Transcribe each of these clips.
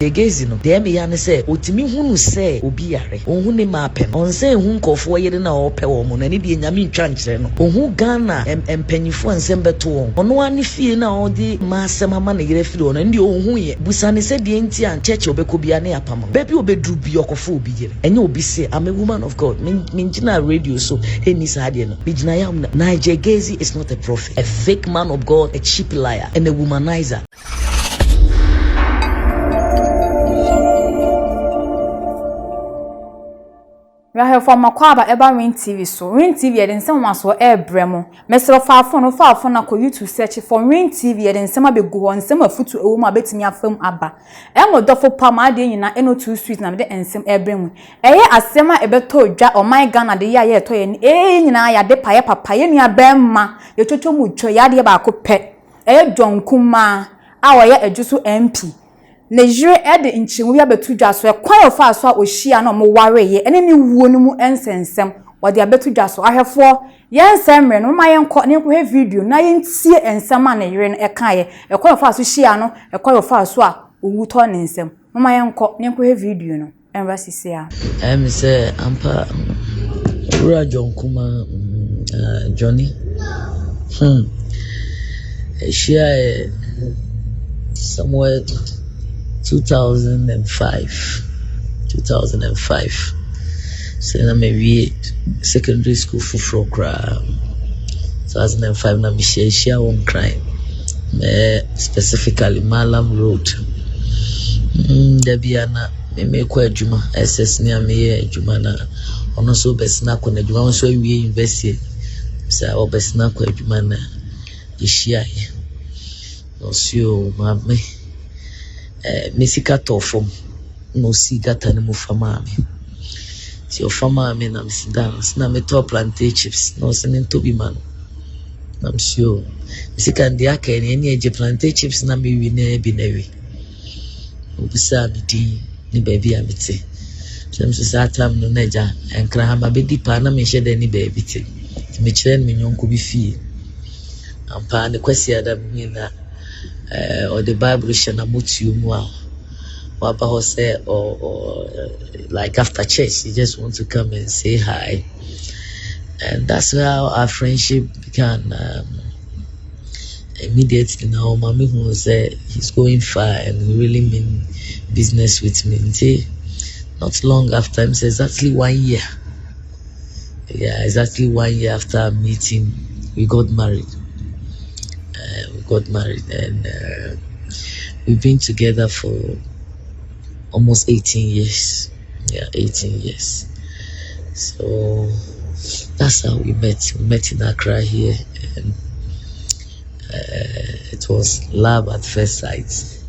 Gaisie no de me ya ne say otimi hunu say obi yare ohun ne ma pe on say hu nkofo yere na ope wo mo na ne de nyame ntwa nkyere no ohun Ghana empanyifo ansem beto won ono ani fie na odi ma asem ama na yere fie ono ndi ohun ye busane se de nti an church obeko bia na yapama baby obedru bi okofo obi yere enye obi say I'm a woman of God min jina radio so eni sa de no mi jina ya Nigel Gaisie is not a prophet, a fake man of God, a cheap liar and a womanizer. We are from Makwaba eba Rain TV so Rain TV eden sema so bremo mesro fa phone na ko YouTube search for Rain TV eden sema be go on sema afutuo ewo ma betimi afam aba engodofo pa ma de nyina eno too sweet na me de ensem bremo eye asema ebeto odwa Oneghana de ya to ye nyina ya de paye papa ye nua bemma ye chocho mucho ya de ba ko pe eye John Kuma awoye adjusu MP Nigeria ede nchimu ya betu dwa so ekwan ofa so a ohia na mo ware ye ene ni wuo no mu ensensem wode abetu dwa so ahwefo yensem re no ma yenko ne ko he video na yentie ensem a na yere no eka ye ekwan ofa so hia no ekwan ofa so a owu to ne ensem ma yenko ne ko he video no enra sisi a say ampa ura John Kuma Johnny share somewhere 2005 so na maybe secondary school for kra 2005 na me share one crime specifically Malam Road Debiana me kwa adwuma SS ni ameye adwuma na ono so besina kwa adwuma so awie university sa obesina kwa adwuma na yeshia no sio mame mesika tofom no sigata ne mu fama me si ofama me na msidan na me to plantain chips no sinin to bi man I'm sure mesika ndi aka ne eje plantain chips na me wi na bi na wi obisa mi di ni baby amite sem so satam no naja enkra ha ma be di pa na me hye ni baby te me kire me nyonko bi fie ampa ne kwasi adam ni na or the Bible shana mutu mu a waba ho say or like after church you just want to come and say hi, and that's how our friendship began. Immediately now mommy who say he's going far and he really mean business with me. Until not long after, it's exactly 1 year. Yeah, exactly 1 year after our meeting, we got married. And we've been together for almost 18 years. Yeah, 18 years. So that's how we met. We met in Accra here, and it was love at first sight.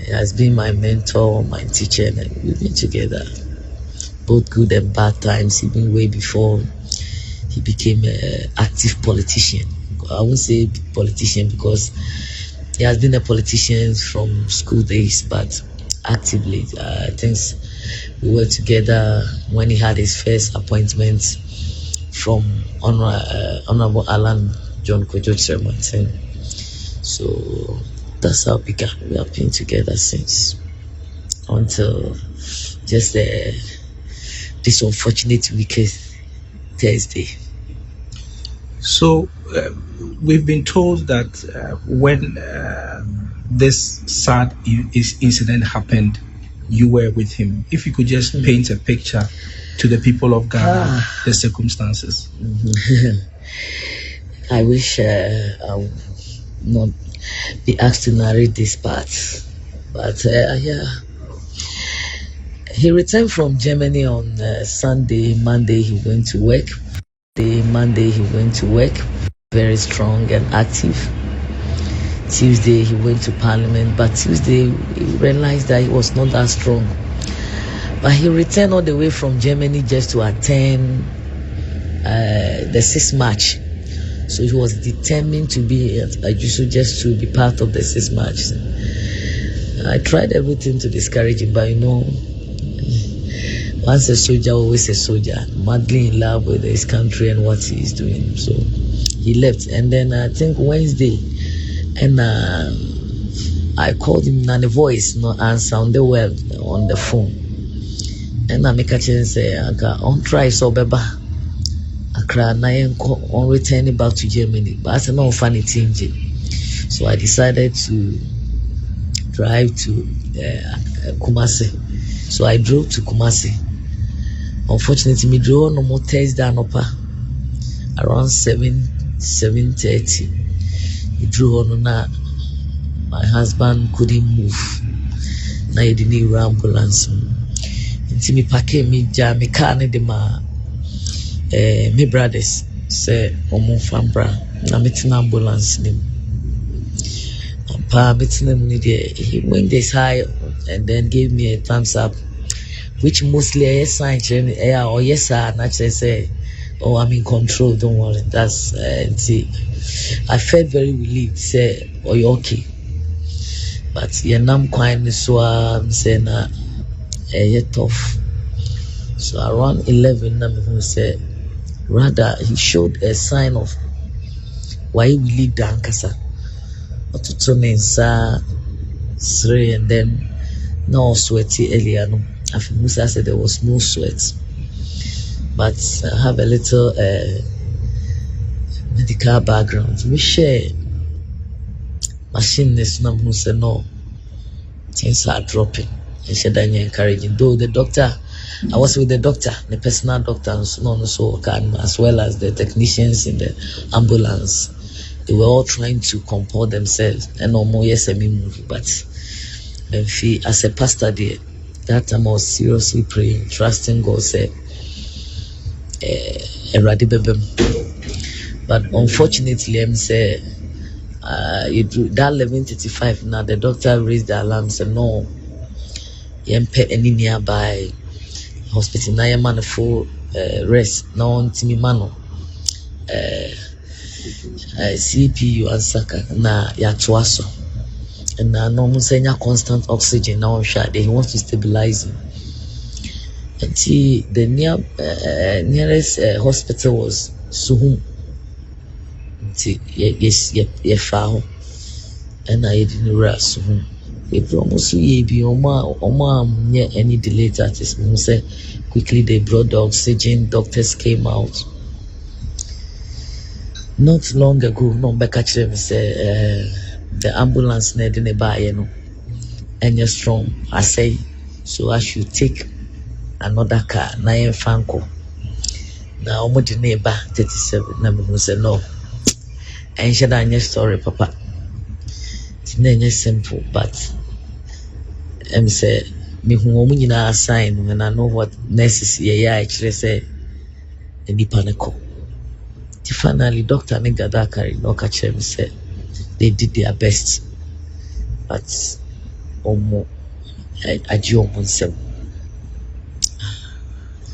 He has been my mentor, my teacher, and we've been together, both good and bad times, even way before he became an active politician. I won't say politician because he has been a politician from school days, but actively, I think we were together when he had his first appointment from Honorable Alan John Kojo Martin. So that's how we began. We have been together since, until just this unfortunate weekend, Thursday. So we've been told that when this sad incident happened, you were with him. If you could just paint a picture to the people of Ghana, the circumstances. I wish I would not be asked to narrate this part, but yeah. He returned from Germany on Sunday. Monday he went to work. Very strong and active. Tuesday he went to Parliament, but Tuesday he realized that he was not that strong. But he returned all the way from Germany just to attend the 6th March. So he was determined to be at Ajusu just to be part of the 6th March. I tried everything to discourage him, but once a soldier, always a soldier, madly in love with his country and what he is doing. So he left, and then I think Wednesday, and I called him and the voice no answer on the web on the phone. And I make a chance say I got on try so beba. I cry on returning back to Germany. But I said no funny thing. So I decided to drive to Kumasi. So I drove to Kumasi. Unfortunately, me drove no more Thursday around 7:30. He drove on na my husband couldn't move. Na he didn't need ambulance. Until me pack me jam me car ne de ma me brothers say omo fambra na me tina ambulance nim. Pa me tina mu de he went this high and then gave me a thumbs up, which mostly a sign or yes sir, and actually say, oh, I'm in control, don't worry. That's see, I felt very relieved, say, oh, you're okay. But yeah, nam quite so I'm saying you're tough. So around 11, I'm say rather he showed a sign of why we leave the ankasa. But to turn inside, and then no sweaty earlier. No, I think Musa said there was no sweat, but I have a little medical background. We share machine this number who said no, things are dropping. And she then encouraging. Though the doctor, I was with the doctor, the personal doctor, and so on and so on, as well as the technicians in the ambulance. They were all trying to comport themselves and no more yes movie, but as a pastor there, that time I was seriously praying, trusting God said but unfortunately I'm say that 11:35 now the doctor raised the alarm, said no, pay any nearby hospital na man for rest no on timi mano CPU and Saka na yatwaso. And no musenya constant oxygen now shot. He wants to stabilize him. And see the nearest hospital was Suhum. See, yes, far. And I didn't rush Suhum. We promised we be oma any delay that is say quickly they brought the oxygen, doctors came out. Not long ago, no back actually say the ambulance need in a buy, and you're strong. I say, so I should take another car, 9 Franco. Now, I'm with the neighbor 37. Now, say no. And she done your story, Papa. It's not simple, but I'm say, me who in our sign when I know what necessary. Yeah, actually say, the panico. Finally, Dr. Nigada carried no catch him said they did their best, but agyapong.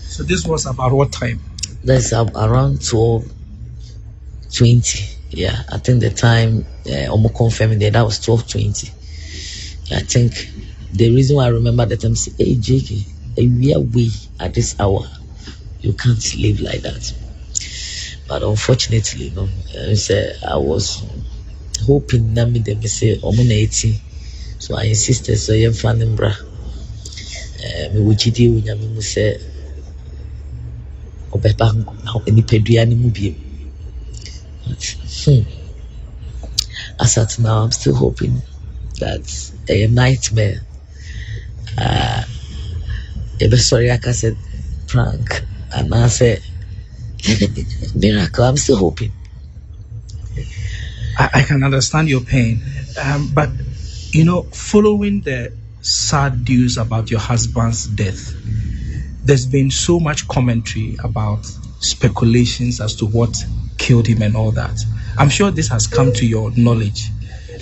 So this was about what time? That's around 12:20. Yeah, I think the time confirming that was 12:20. I think the reason why I remember that time say, hey JK, we are way at this hour. You can't live like that. But unfortunately, I was hoping that me say omuna 80. So I insisted so I'm fanning bra. Me wuchidi unyami mu say obepa ni peduani mu bi. As at now, I'm still hoping that a nightmare. Sorry, I said prank, and I said miracle. I'm still hoping. I can understand your pain, but following the sad news about your husband's death, there's been so much commentary about speculations as to what killed him and all that. I'm sure this has come to your knowledge.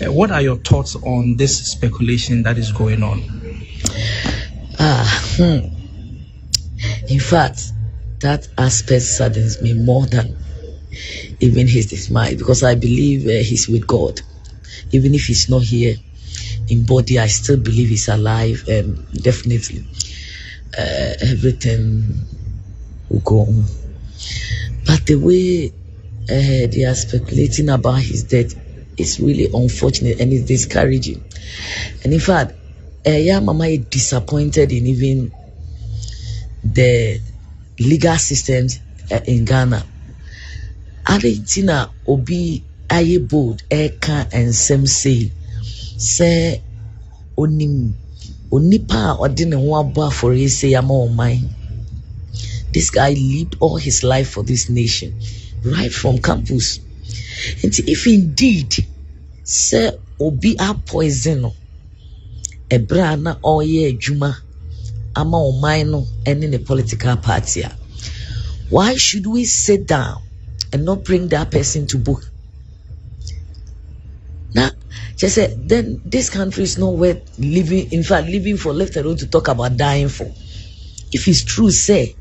What are your thoughts on this speculation that is going on? In fact, that aspect saddens me more than even his dismay, because I believe he's with God. Even if he's not here in body, I still believe he's alive, and definitely everything will go on. But the way they are speculating about his death it's really unfortunate and it's discouraging. And in fact, yeah, Mama is disappointed in even the legal systems in Ghana. Argentina obi aye bold eka and some say onim onipa odine ho aba for say ama mine. This guy lived all his life for this nation, right from campus. And if indeed say obi a poison ebra na oye adwuma ama mine no any the political party, why should we sit down and not bring that person to book? Now, just say then this country is not worth living. In fact, living for, left alone to talk about dying for. If it's true, say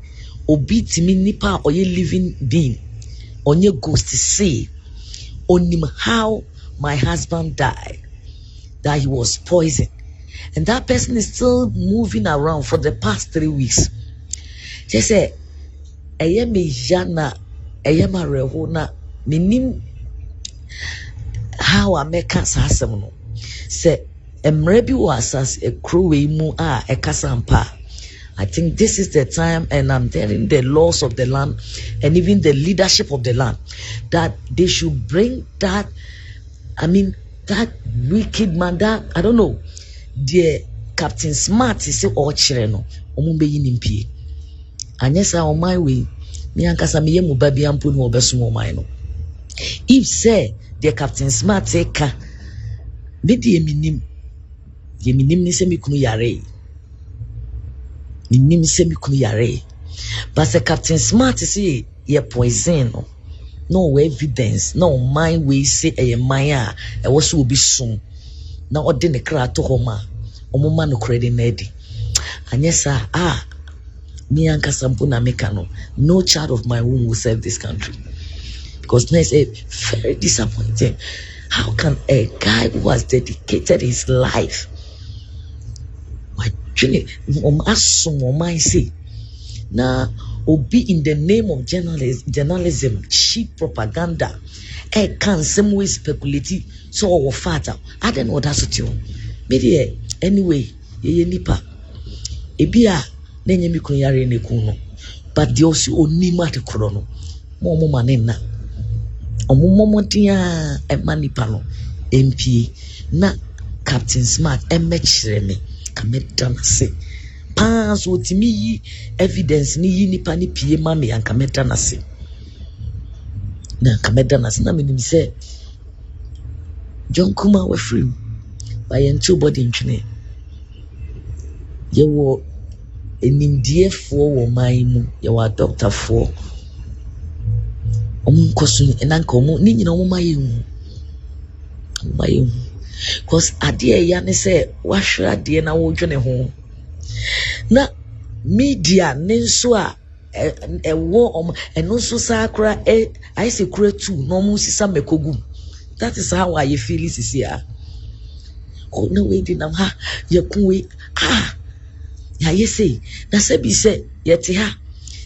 obi timi nipa or ye living being on your ghost to say on him how my husband died, that he was poisoned, and that person is still moving around for the past 3 weeks. Just say eye me jana eye ma rehona minim how America sasem no say emre bi was as a crew mu a ekasampa. I think this is the time, and I'm telling the laws of the land and even the leadership of the land that they should bring that, I mean, that wicked man, that, I don't know, the Captain Smart is all chireno, omumbe yinimpi. And yes, on my way, me and Kasami Yemu baby and put more besumo mino. If say the Captain Smart take be the eminim ni se mi kunu yare. Minim se mi kunu yare. But the Captain Smart say ye poison no evidence, no mind we say a maya e was will be soon. Now or den the cra to homa omuma no credit nedi. And yes sir, me and Kasampuna Mekano, no child of my womb will serve this country. Because that's a very disappointing. How can a guy who has dedicated his life, now, be in the name of journalism, cheap propaganda, can some way speculate so our father. I don't know what that's what you anyway, ye nipa. Ebia nenye mikunu yare ne kuno. But the also onima te krono. Mo manena. Omo dia e manipano MP na Captain Smart emechire me kameta se pass otimi evidence ni yi nipa ni pie ma me ankameta na se na kameta na se na me say John Kuma we free by ento body ntwene ye wo enindie wo man mu ye wa doctor for kosun enanka omo ni nyina omo maye cause ade ya ne se wahwe ade na wo dwene ho na media ne nso a ewo omo eno nso sakra I say kura tu no omo sisa mekogum. That is how I feel this year. Oh no we di nam ha ye kunwe ya ye say na se bi se ye te ha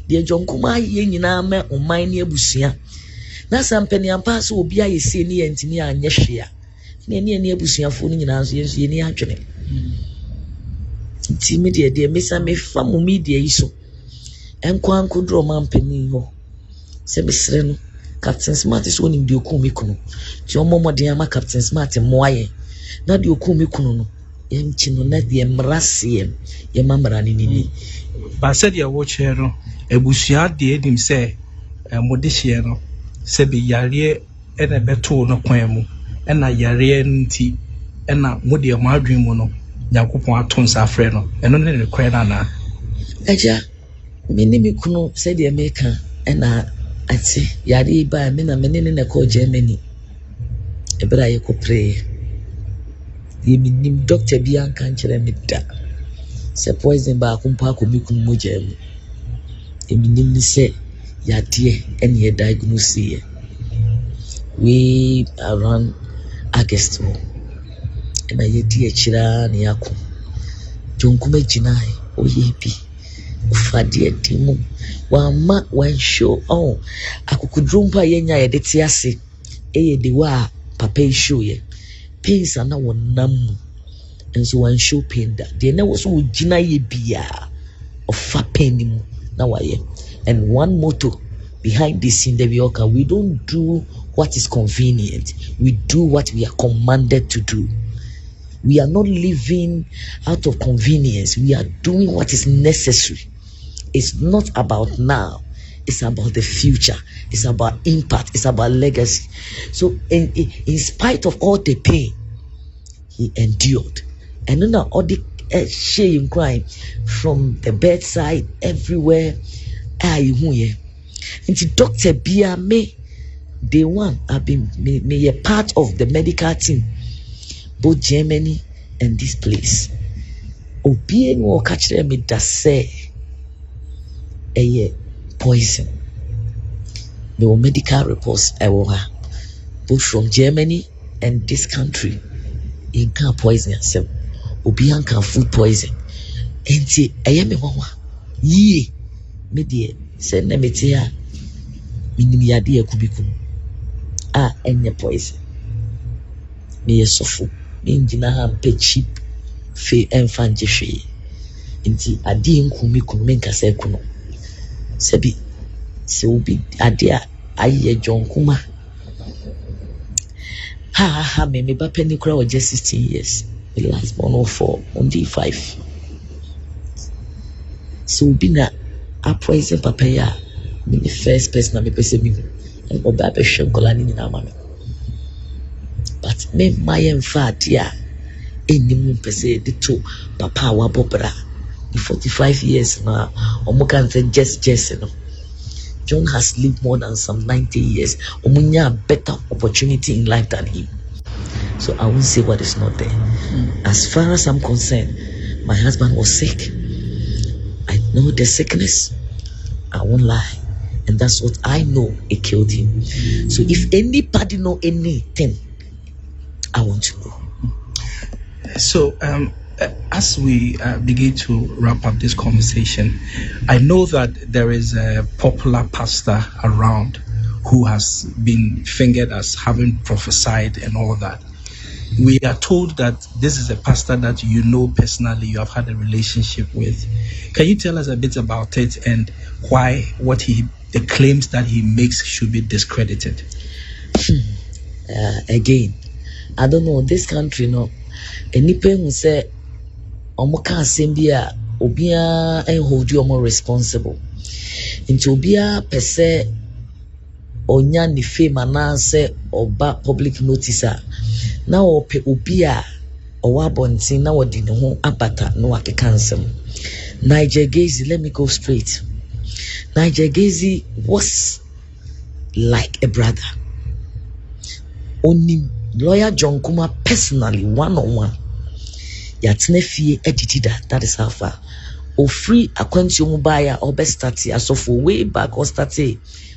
de jonkuma ye nyina ma oman ne abusua na sampani ampa so obi aye se ne yentini anye hwea ne abusuafo ni nyina so ye ni adwene nti media de mesa me famu media yi so enko ankodro mampani ho se besre no Captain Smart is onim de okumi kunu ti omomode ama Captain Smart moaye na de okumi kunu no yemchi no na de mrase ye mamra ni ni ba said ya watch no ebusua de edim se modehie no se be yare ene beto no kwan mu ena yare nti ena mode mo adwen mu no yakopon atonsa afre no eno ne kwan na aja minimi kunu said ya meka ena ati yare ba me na menene ne ko Germany ebra ye ko pray ye minim doctor bi anka nkere me da se poison ba kumpa ko mikun moja mu eminim ni se yade ene ye diagnose we around August mo ena ye di akira ne yakọ jonkuma jinai oyebi ufade adimu wama wan show akukudrumpa yenya ye de tiase eye de wa papa show ye pains ana wonam and so one show pain that they never so gina ye bia of fa pain mu na waye. And one motto behind this scene that we don't do what is convenient, we do what we are commanded to do. We are not living out of convenience, we are doing what is necessary. It's not about now, it's about the future, it's about impact, it's about legacy. So in spite of all the pain he endured, and then all the shame crying from the bedside everywhere, and Dr. Bia me day one I've been me a part of the medical team, both Germany and this place. Obien will catch them with that say a poison. There were medical reports both from Germany and this country. In can poison yourself. Obian can food poison. And say I am a mama. Ye me dear send them it here. Minimiadia kubikum. Any poison. Me a sofu. Injina ham pe cheap fe enfant jefe. Inti adi nkumi kumenka se kuno. Sebi se obi adia aye John Kuma. Me ba penny kura was just 16 years. The last born of 4 on D5. So bina a poison papaya. Me the first person me pese me and oba be shenkola ni na mama. But me my enfat ya enimu pese the two papa wa bobra. The 45 years now omo kan say just you know. John has lived more than some 90 years. Omunya better opportunity in life than him. So I won't say what is not there. As far as I'm concerned, my husband was sick. I know the sickness. I won't lie. And that's what I know, it killed him. So if anybody know anything, I want to know. So as we begin to wrap up this conversation, I know that there is a popular pastor around who has been fingered as having prophesied and all that. We are told that this is a pastor that you know personally, you have had a relationship with. Can you tell us a bit about it and why the claims that he makes should be discredited? Again, I don't know, this country, no, anyone who say omoka asembia obia hold you more responsible into obia per se onya ni fame ananse oba public notice na ope obia owa bontin na wodi ne ho abata no akeka nsem. Nigel Gaisie, let me go straight. Nigel Gaisie was like a brother. Only lawyer John Kuma personally, one-on-one. Yatne fie editida, that is how far. O free akwanti mubaya or best start as of way back or start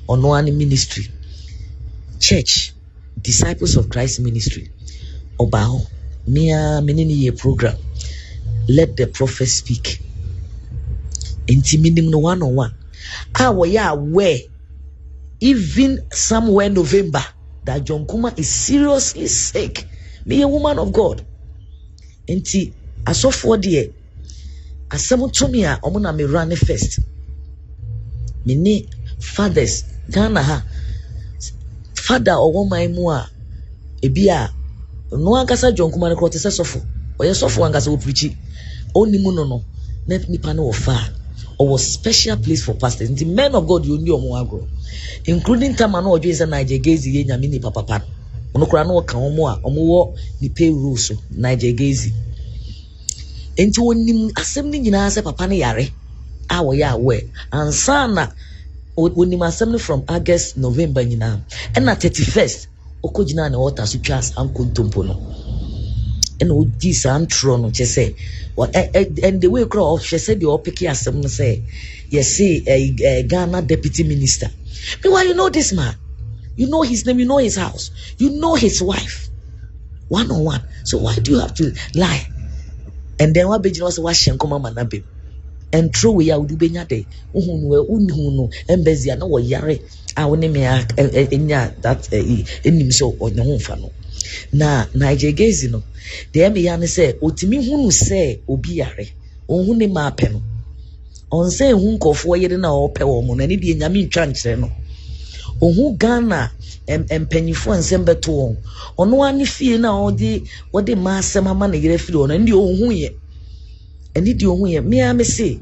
on one ministry. Church, Disciples of Christ Ministry. Obaho, Mia Menini program. Let the prophet speak. Intimidating no one-on-one. Where even somewhere November that John Kuma is seriously sick. Be a woman of God. Enti aso for there asem to me a omo na me run first. Me ni fathers Ghana ha father owo man mu a ebi a no ankasa John Kuma ne ko te se sofo oye sofo ankasa wo preach oni mu no na nipa no ofa or was special place for pastors. The men of God you knew omo agro, including Tama no ojo is Nigel Gaisie ye nyame ni papa ono kura no ka omo a omo wo ni pay rules Nigel Gaisie enti wonim asem ni nyina se papa ne yare a wo ya we ansana wonim asem ni from August November nyina and na 31st okojina na water so twas ankontompo no and odi santro no che say and the way crowd she said you pick asem no say yes say Ghana deputy minister. But why you know this man? You know his name, you know his house, you know his wife. One-on-one. So why do you have to lie? And then what Beijing was washing come on nabe. And true we are Udubenya day. Unhunu embezia no yare. I want me enya that enim so on your fano. na Nigel Gaisie no de me ya ne say otimi hunu say obi yare onhu ne ma pe no on say hu nkofo yere na ope wo mo na ne de nyame ntwa nkyere no ohu Ghana empanyifo nsem beto won ono ani fie na odi ma asem ama na yere firi ono ndi ohu ye eni di ohu ye me am say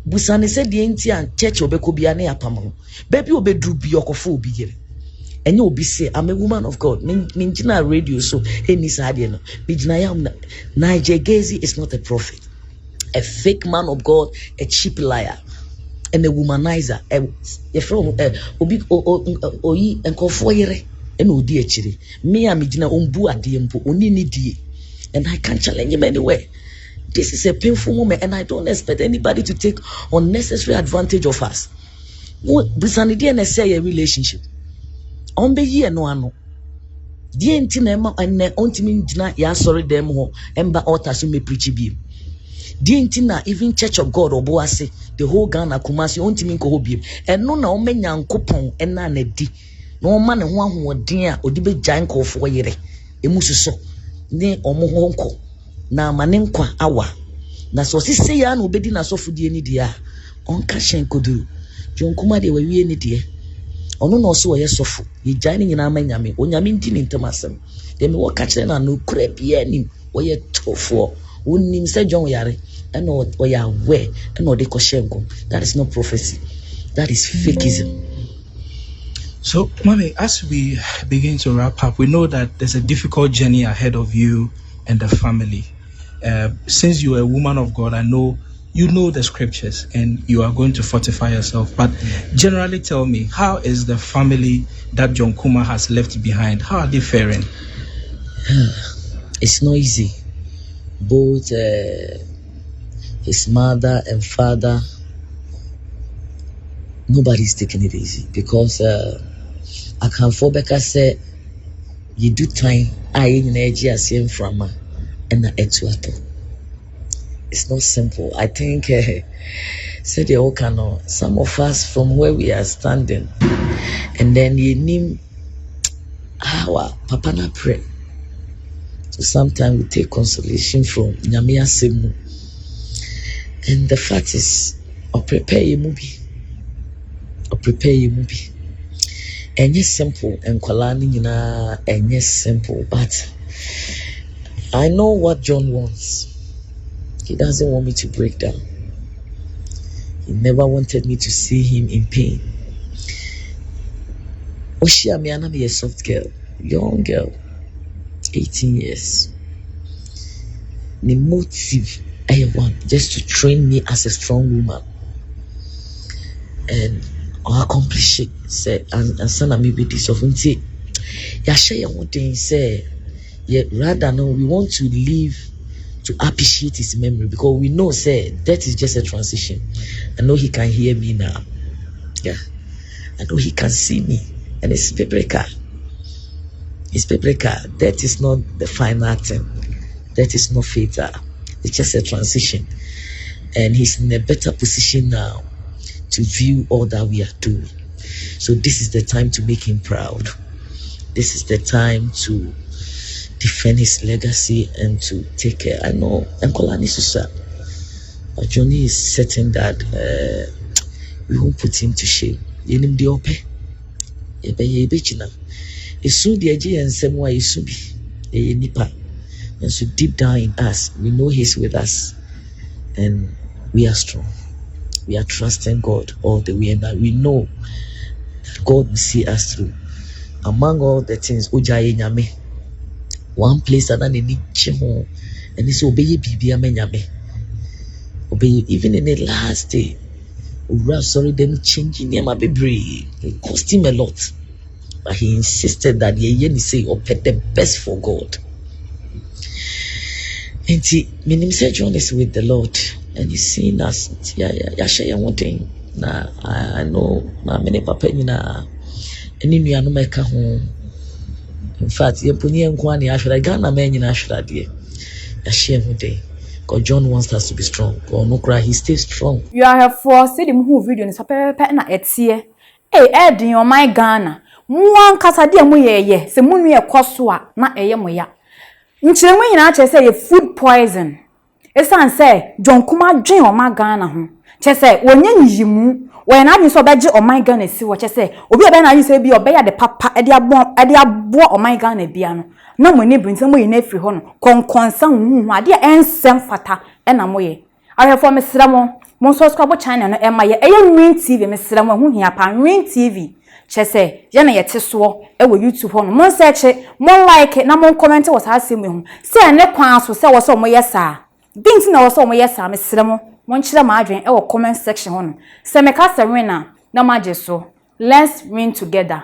busane se de enti an church obeko bia na yapam baby obedru bi okofo obi yere enye obi say I'm a woman of God min jina radio so eni sade no bi jina ya Nigel Gaisie is not a prophet, a fake man of God, a cheap liar, and a womanizer. Obi oyi enkofo yere ena odi achire me am jina ombu ade mpo oni ni die, and I can't challenge him anywhere. This is a painful moment, and I don't expect anybody to take unnecessary advantage of us. Busani die na say a relationship on be ye no ano die enti na ema enne ontimi ngina ya sorry dem ho emba altar so me preach bi die enti na even Church of God obo ase the whole Ghana Kumasi ontimi nko ho bi eno na o menya nkopon ena na di na o ma ne ho ahoden a odi be gyan nkofo yere emususo ne omo ho nko na amane nkwa awa na so sise ya na obedi na sofudie ni dia onka hyen koduru John Kuma de wawie ni die ono no so ye sofo ye gyan ni nyina amanyame onyame ndi ni ntamasem de me wo ka kire na no kura bia nim wo ye tofo wonim se John yare and o ya we and o de ko hyenko. That is not prophecy, that is fakeism. So, Mommy, as we begin to wrap up, we know that there's a difficult journey ahead of you and the family. Since you are a woman of God, I know you know the scriptures and you are going to fortify yourself. But generally tell me, how is the family that John Kuma has left behind? How are they faring? It's not easy. Both his mother and father, nobody's taking it easy because I can't fall back. I say you do time I in energy as him from and atsu. It's not simple. I think said the Oneghana, some of us from where we are standing, and then you name our papa na pray. So sometimes we take consolation from Nyamia Semu. And the fact is, or prepare your movie. And yes, simple and Kwalani, and yes, simple, but I know what John wants. He doesn't want me to break down. He never wanted me to see him in pain. Oshia Miana be a soft girl, young girl, 18 years. The motive I want just to train me as a strong woman. And I'll accomplish it. Say and son me with this of say, ya share one thing say, yeah, rather no, we want to live to appreciate his memory because we know say that is just a transition. I know he can hear me now. Yeah. I know he can see me. And it's paprika. It's paprika. That is not the final thing. That is not fatal. It's just a transition. And he's in a better position now to view all that we are doing. So this is the time to make him proud. This is the time to defend his legacy and to take care. I know Nkolani Susa, but Johnny is certain that we won't put him to shame. Yenim di ope, ebe china. Isu di eji ensemwa isu bi nipa. And so deep down in us, we know he's with us, and we are strong. We are trusting God all the way, and that we know that God will see us through. Among all the things, Ujaye nyame. One place that I need home, and it's obey bibi amenyame. Obey even in the last day. Sorry, them changing him a baby. It cost him a lot, but he insisted that he say open the best for God. And see, meaning say John is with the Lord, and he's seeing us. Yeah, share one thing. Nah, I know. Nah, many papa na. Any new no make home. In fact, you put in Kwani, I should Ghana men in Ashradie. I share one day. Because John wants us to be strong. God no cry, he stays strong. You are for see him who video in Saper na etie. Hey, Ed in your my Ghana. Muan kasa de mu ye se munu ye koso a na eye mo ya nchiremu nyina che se ye food poison esan se John Kuma dwen Oneghana ho che se wonye nyimu we na adwen so beje Oneghana si wo che se obi obe na yi se bi obe ya de papa e de abo Oneghana bia no na mo ne brinse mo yi na afiri ho no konkonsa huhu ade ensem fata e na mo ye ahefo mesra mo subscribe channel no e ma ye eye Win TV mesra mo hu hia pa Win TV chese ye na yete so e wo YouTube ho no mon search mon like na mon comment wo sa asem hu se ne kwan so se wo so mo yesa binti na wo so mo yesa mesre mo mon kire ma adwen e wo comment section ho no se me ka se win na ma je so let's win together.